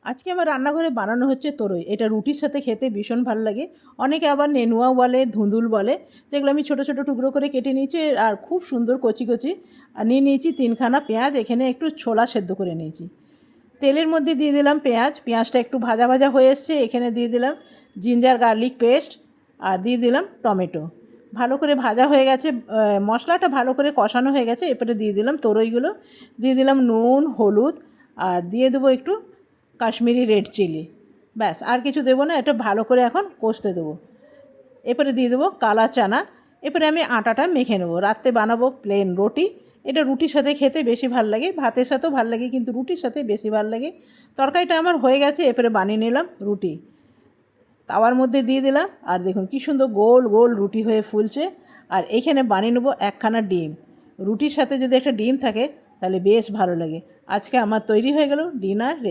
আজকে আমার রান্নাঘরে বানানো হচ্ছে তরই। এটা রুটির সাথে খেতে ভীষণ ভালো লাগে। অনেকে আবার নেনুয়াও বলে, ধুঁদুল বলে। যেগুলো আমি ছোটো ছোটো টুকরো করে কেটে নিয়েছি আর খুব সুন্দর কচি কচি। আর নিয়ে নিয়েছি 3খানা পেঁয়াজ, এখানে একটু ছোলা সেদ্ধ করে নিয়েছি। তেলের মধ্যে দিয়ে দিলাম পেঁয়াজ, পেঁয়াজটা একটু ভাজা ভাজা হয়ে এসছে। এখানে দিয়ে দিলাম জিঞ্জার গার্লিক পেস্ট আর দিয়ে দিলাম টমেটো। ভালো করে ভাজা হয়ে গেছে, মশলাটা ভালো করে কষানো হয়ে গেছে। এরপরে দিয়ে দিলাম তরইগুলো, দিয়ে দিলাম নুন, হলুদ আর দিয়ে দেবো একটু কাশ্মীরি রেড চিলি। ব্যাস, আর কিছু দেবো না, এটা ভালো করে এখন কষতে দেবো। এরপরে দিয়ে দেবো কালা চানা। এরপরে আমি আটাটা মেখে নেবো। রাত্রে বানাবো প্লেন রুটি। এটা রুটির সাথে খেতে বেশি ভাল লাগে, ভাতের সাথেও ভাল লাগে, কিন্তু রুটির সাথে বেশি ভাল লাগে। তরকারিটা আমার হয়ে গেছে, এরপরে বানিয়ে নিলাম রুটি। তাওয়ার মধ্যে দিয়ে দিলাম আর দেখুন কী সুন্দর গোল গোল রুটি হয়ে ফুলছে। আর এইখানে বানিয়ে নেবো 1খানা ডিম। রুটির সাথে যদি একটা ডিম থাকে তাহলে বেশ ভালো লাগে। আজকে আমার তৈরি হয়ে গেল ডিনার রেসিপি।